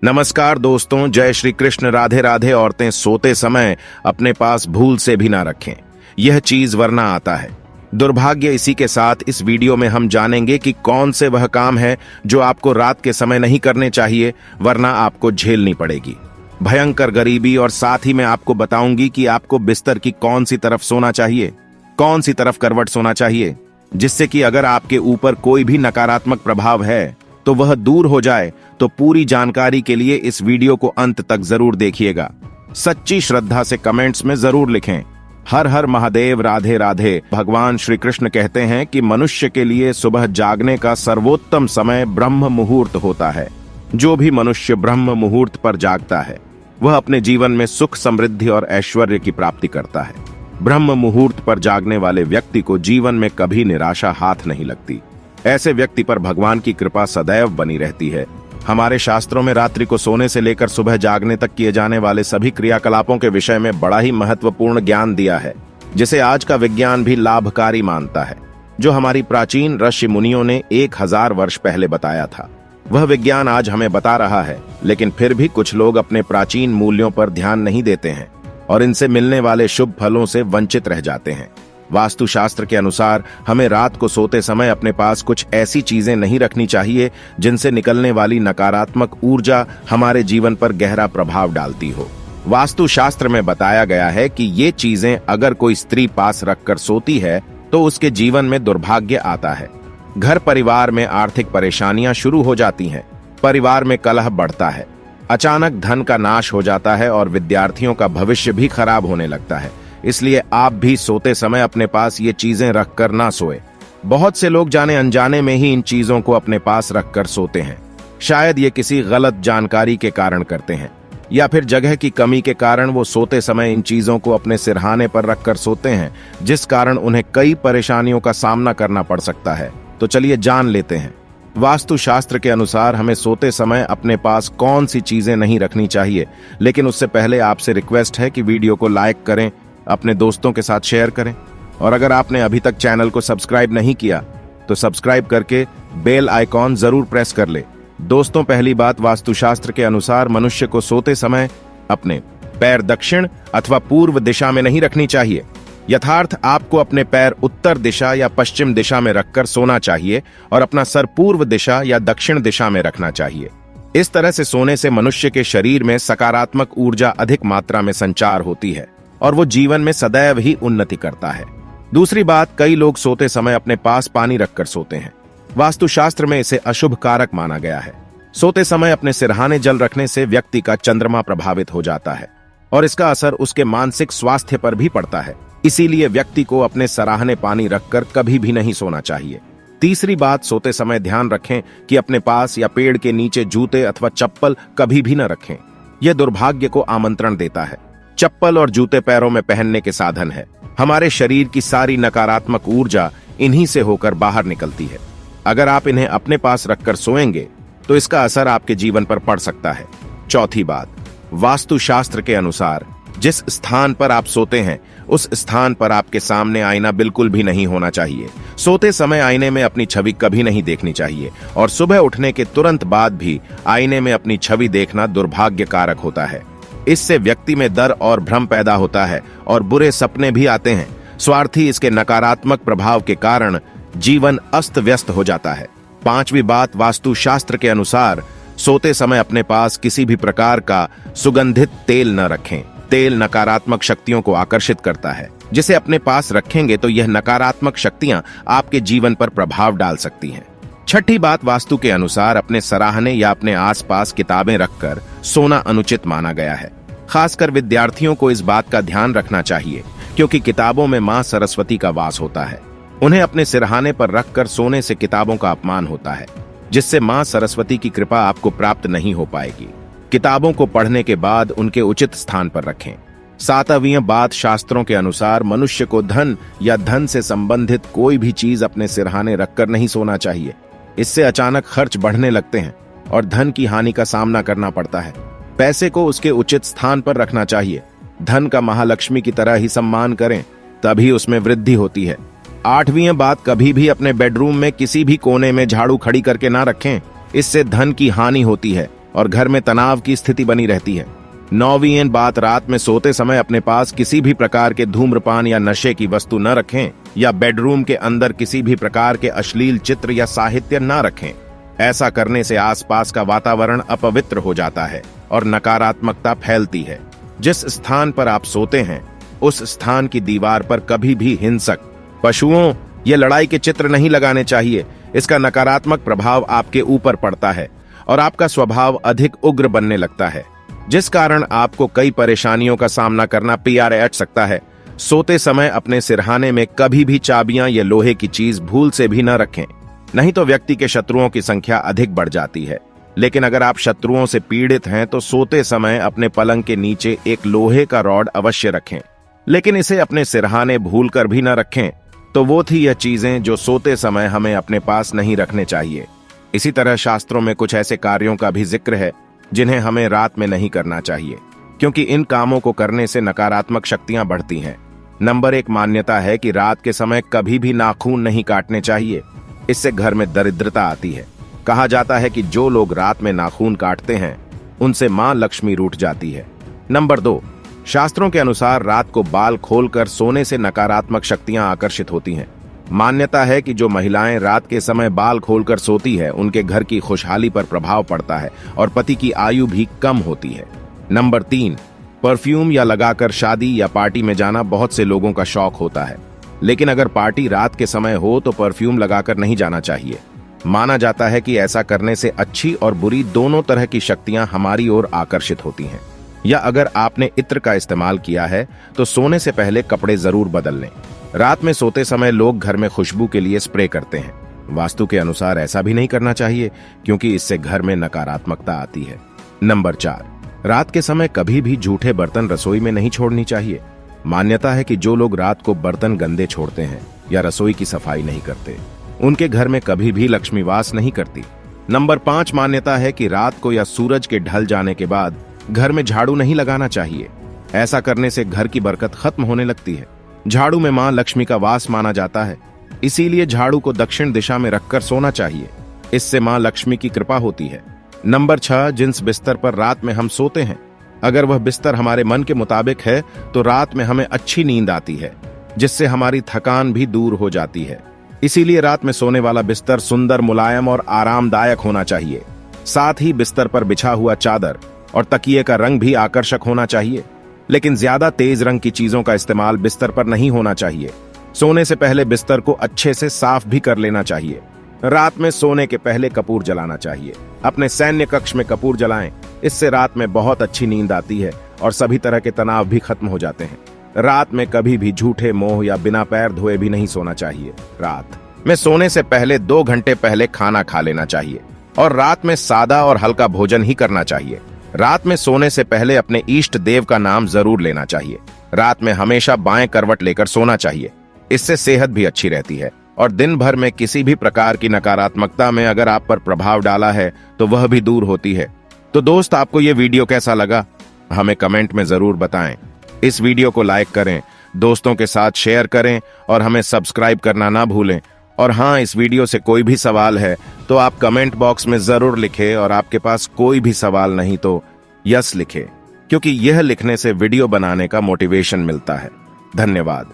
नमस्कार दोस्तों, जय श्री कृष्ण। राधे राधे। औरतें सोते समय अपने पास भूल से भी ना रखें, यह चीज वरना आता है दुर्भाग्य। इसी के साथ इस वीडियो में हम जानेंगे कि कौन से वह काम है जो आपको रात के समय नहीं करने चाहिए, वरना आपको झेलनी पड़ेगी भयंकर गरीबी। और साथ ही मैं आपको बताऊंगी कि आपको बिस्तर की कौन सी तरफ सोना चाहिए, कौन सी तरफ करवट सोना चाहिए, जिससे कि अगर आपके ऊपर कोई भी नकारात्मक प्रभाव है तो वह दूर हो जाए। तो पूरी जानकारी के लिए इस वीडियो को अंत तक जरूर देखिएगा। सच्ची श्रद्धा से कमेंट्स में जरूर लिखें, हर हर महादेव, राधे राधे। भगवान श्री कृष्ण कहते हैं कि मनुष्य के लिए सुबह जागने का सर्वोत्तम समय ब्रह्म मुहूर्त होता है। जो भी मनुष्य ब्रह्म मुहूर्त पर जागता है वह अपने जीवन में सुख, समृद्धि और ऐश्वर्य की प्राप्ति करता है। ब्रह्म मुहूर्त पर जागने वाले व्यक्ति को जीवन में कभी निराशा हाथ नहीं लगती। ऐसे व्यक्ति पर भगवान की कृपा सदैव बनी रहती है। हमारे शास्त्रों में रात्रि को सोने से लेकर सुबह जागने तक किए जाने वाले सभी क्रियाकलापों के विषय में बड़ा ही महत्वपूर्ण ज्ञान दिया है, जिसे आज का विज्ञान भी लाभकारी मानता है। जो हमारी प्राचीन ऋषि मुनियों ने 1000 वर्ष पहले बताया था, वह विज्ञान आज हमें बता रहा है। लेकिन फिर भी कुछ लोग अपने प्राचीन मूल्यों पर ध्यान नहीं देते हैं और इनसे मिलने वाले शुभ फलों से वंचित रह जाते हैं। वास्तुशास्त्र के अनुसार हमें रात को सोते समय अपने पास कुछ ऐसी चीजें नहीं रखनी चाहिए जिनसे निकलने वाली नकारात्मक ऊर्जा हमारे जीवन पर गहरा प्रभाव डालती हो। वास्तुशास्त्र में बताया गया है कि ये चीजें अगर कोई स्त्री पास रखकर सोती है तो उसके जीवन में दुर्भाग्य आता है, घर परिवार में आर्थिक परेशानियां शुरू हो जाती हैं, परिवार में कलह बढ़ता है, अचानक धन का नाश हो जाता है और विद्यार्थियों का भविष्य भी खराब होने लगता है। इसलिए आप भी सोते समय अपने पास ये चीजें रखकर ना सोए। बहुत से लोग जाने अनजाने में ही इन चीजों को अपने पास रखकर सोते हैं। शायद ये किसी गलत जानकारी के कारण करते हैं या फिर जगह की कमी के कारण वो सोते समय इन चीजों को अपने सिरहाने पर रखकर सोते हैं, जिस कारण उन्हें कई परेशानियों का सामना करना पड़ सकता है। तो चलिए जान लेते हैं वास्तुशास्त्र के अनुसार हमें सोते समय अपने पास कौन सी चीजें नहीं रखनी चाहिए। लेकिन उससे पहले आपसे रिक्वेस्ट है कि वीडियो को लाइक करें, अपने दोस्तों के साथ शेयर करें और अगर आपने अभी तक चैनल को सब्सक्राइब नहीं किया तो सब्सक्राइब करके बेल आइकॉन जरूर प्रेस कर ले। दोस्तों, पहली बात, वास्तुशास्त्र के अनुसार मनुष्य को सोते समय अपने पैर दक्षिण अथवा पूर्व दिशा में नहीं रखनी चाहिए। यथार्थ आपको अपने पैर उत्तर दिशा या पश्चिम दिशा में रखकर सोना चाहिए और अपना सर पूर्व दिशा या दक्षिण दिशा में रखना चाहिए। इस तरह से सोने से मनुष्य के शरीर में सकारात्मक ऊर्जा अधिक मात्रा में संचार होती है और वो जीवन में सदैव ही उन्नति करता है। दूसरी बात, कई लोग सोते समय अपने पास पानी रखकर सोते हैं। वास्तुशास्त्र में इसे अशुभ कारक माना गया है। सोते समय अपने सिरहाने जल रखने से व्यक्ति का चंद्रमा प्रभावित हो जाता है और इसका असर उसके मानसिक स्वास्थ्य पर भी पड़ता है। इसीलिए व्यक्ति को अपने सराहने पानी रखकर कभी भी नहीं सोना चाहिए। तीसरी बात, सोते समय ध्यान रखें कि अपने पास या पेड़ के नीचे जूते अथवा चप्पल कभी भी न रखें। यह दुर्भाग्य को आमंत्रण देता है। चप्पल और जूते पैरों में पहनने के साधन है। हमारे शरीर की सारी नकारात्मक ऊर्जा इन्हीं से होकर बाहर निकलती है। अगर आप इन्हें अपने पास रखकर सोएंगे तो इसका असर आपके जीवन पर पड़ सकता है। चौथी बात, वास्तुशास्त्र के अनुसार जिस स्थान पर आप सोते हैं उस स्थान पर आपके सामने आईना बिल्कुल भी नहीं होना चाहिए। सोते समय आईने में अपनी छवि कभी नहीं देखनी चाहिए और सुबह उठने के तुरंत बाद भी आईने में अपनी छवि देखना दुर्भाग्य कारक होता है। इससे व्यक्ति में डर और भ्रम पैदा होता है और बुरे सपने भी आते हैं। स्वार्थी इसके नकारात्मक प्रभाव के कारण जीवन अस्त व्यस्त हो जाता है। पांचवी बात, वास्तुशास्त्र के अनुसार सोते समय अपने पास किसी भी प्रकार का सुगंधित तेल न रखें। तेल नकारात्मक शक्तियों को आकर्षित करता है, जिसे अपने पास रखेंगे तो यह नकारात्मक शक्तियां आपके जीवन पर प्रभाव डाल सकती हैं। छठी बात, वास्तु के अनुसार अपने सराहने या अपने आसपास किताबें रखकर सोना अनुचित माना गया है। खासकर विद्यार्थियों को इस बात का ध्यान रखना चाहिए क्योंकि किताबों में मां सरस्वती का वास होता है। उन्हें अपने सिरहाने पर रखकर सोने से किताबों का अपमान होता है, जिससे मां सरस्वती की कृपा आपको प्राप्त नहीं हो पाएगी। किताबों को पढ़ने के बाद उनके उचित स्थान पर रखें। सातवीं बात, शास्त्रों के अनुसार मनुष्य को धन या धन से संबंधित कोई भी चीज अपने सिरहाने रखकर नहीं सोना चाहिए। इससे अचानक खर्च बढ़ने लगते हैं और धन की हानि का सामना करना पड़ता है। पैसे को उसके उचित स्थान पर रखना चाहिए। धन का महालक्ष्मी की तरह ही सम्मान करें, तभी उसमें वृद्धि होती है। आठवीं बात, कभी भी अपने बेडरूम में किसी भी कोने में झाड़ू खड़ी करके ना रखें। इससे धन की हानि होती है और घर में तनाव की स्थिति बनी रहती है। 9वीं बात, रात में सोते समय अपने पास किसी भी प्रकार के धूम्रपान या नशे की वस्तु न रखें या बेडरूम के अंदर किसी भी प्रकार के अश्लील चित्र या साहित्य न रखें। ऐसा करने से आसपास का वातावरण अपवित्र हो जाता है और नकारात्मकता फैलती है। जिस स्थान पर आप सोते हैं उस स्थान की दीवार पर कभी भी हिंसक, पशुओं या लड़ाई के चित्र नहीं लगाने चाहिए। इसका नकारात्मक प्रभाव आपके ऊपर पड़ता है और आपका स्वभाव अधिक उग्र बनने लगता है, जिस कारण आपको कई परेशानियों का सामना करना पड़ सकता है। सोते समय अपने सिरहाने में कभी भी चाबियां या लोहे की चीज भूल से भी न रखें, नहीं तो व्यक्ति के शत्रुओं की संख्या अधिक बढ़ जाती है। लेकिन अगर आप शत्रुओं से पीड़ित हैं तो सोते समय अपने पलंग के नीचे एक लोहे का रॉड अवश्य रखें, लेकिन इसे अपने सिरहाने भूल कर भी न रखें। तो वो थी यह चीजें जो सोते समय हमें अपने पास नहीं रखने चाहिए। इसी तरह शास्त्रों में कुछ ऐसे कार्यों का भी जिक्र है जिन्हें हमें रात में नहीं करना चाहिए, क्योंकि इन कामों को करने से नकारात्मक शक्तियां बढ़ती हैं। नंबर 1 मान्यता है कि रात के समय कभी भी नाखून नहीं काटने चाहिए, इससे घर में दरिद्रता आती है। कहा जाता है कि जो लोग रात में नाखून काटते हैं उनसे मां लक्ष्मी रूठ जाती है। नंबर 2, शास्त्रों के अनुसार रात को बाल खोलकर सोने से नकारात्मक शक्तियां आकर्षित होती हैं। मान्यता है कि जो महिलाएं रात के समय बाल खोलकर सोती है उनके घर की खुशहाली पर प्रभाव पड़ता है और पति की आयु भी कम होती है। नंबर 3, परफ्यूम या लगाकर शादी या पार्टी में जाना बहुत से लोगों का शौक होता है, लेकिन अगर पार्टी रात के समय हो तो परफ्यूम लगाकर नहीं जाना चाहिए। माना जाता है कि ऐसा करने से अच्छी और बुरी दोनों तरह की शक्तियां हमारी ओर आकर्षित होती हैं। या अगर आपने इत्र का इस्तेमाल किया है तो सोने से पहले कपड़े जरूर बदल लें। रात में सोते समय लोग घर में खुशबू के लिए स्प्रे करते हैं। वास्तु के अनुसार ऐसा भी नहीं करना चाहिए, क्योंकि इससे घर में नकारात्मकता आती है। नंबर 4, रात के समय कभी भी जूठे बर्तन रसोई में नहीं छोड़नी चाहिए। मान्यता है कि जो लोग रात को बर्तन गंदे छोड़ते हैं या रसोई की सफाई नहीं करते, उनके घर में कभी भी लक्ष्मी वास नहीं करती। नंबर 5, मान्यता है कि रात को या सूरज के ढल जाने के बाद घर में झाड़ू नहीं लगाना चाहिए। ऐसा करने से घर की बरकत खत्म होने लगती है। झाड़ू में मां लक्ष्मी का वास माना जाता है, इसीलिए झाड़ू को दक्षिण दिशा में रखकर सोना चाहिए। इससे मां लक्ष्मी की कृपा होती है। नंबर 6, जिस बिस्तर पर रात में हम सोते हैं, अगर वह बिस्तर हमारे मन के मुताबिक है तो रात में हमें अच्छी नींद आती है, जिससे हमारी थकान भी दूर हो जाती है। इसीलिए रात में सोने वाला बिस्तर सुंदर, मुलायम और आरामदायक होना चाहिए। साथ ही बिस्तर पर बिछा हुआ चादर और तकिए का रंग भी आकर्षक होना चाहिए, लेकिन ज्यादा तेज रंग की चीजों का इस्तेमाल बिस्तर पर नहीं होना चाहिए। सोने से पहले बिस्तर को अच्छे से साफ भी कर लेना चाहिए। रात में सोने के पहले कपूर जलाना चाहिए। अपने सैन्य कक्ष में कपूर जलाएं, इससे रात में बहुत अच्छी नींद आती है और सभी तरह के तनाव भी खत्म हो जाते हैं। रात में कभी भी झूठे मोह या बिना पैर धोए भी नहीं सोना चाहिए। रात में सोने से पहले 2 घंटे पहले खाना खा लेना चाहिए और रात में सादा और हल्का भोजन ही करना चाहिए। रात में सोने से पहले अपने इष्ट देव का नाम जरूर लेना चाहिए। रात में हमेशा बाएं करवट लेकर सोना चाहिए, इससे सेहत भी अच्छी रहती है और दिन भर में किसी भी प्रकार की नकारात्मकता में अगर आप पर प्रभाव डाला है तो वह भी दूर होती है। तो दोस्त, आपको यह वीडियो कैसा लगा हमें कमेंट में जरूर बताएं। इस वीडियो को लाइक करें, दोस्तों के साथ शेयर करें और हमें सब्सक्राइब करना ना भूलें। और हाँ, इस वीडियो से कोई भी सवाल है तो आप कमेंट बॉक्स में जरूर लिखें, और आपके पास कोई भी सवाल नहीं तो यस लिखें, क्योंकि यह लिखने से वीडियो बनाने का मोटिवेशन मिलता है। धन्यवाद।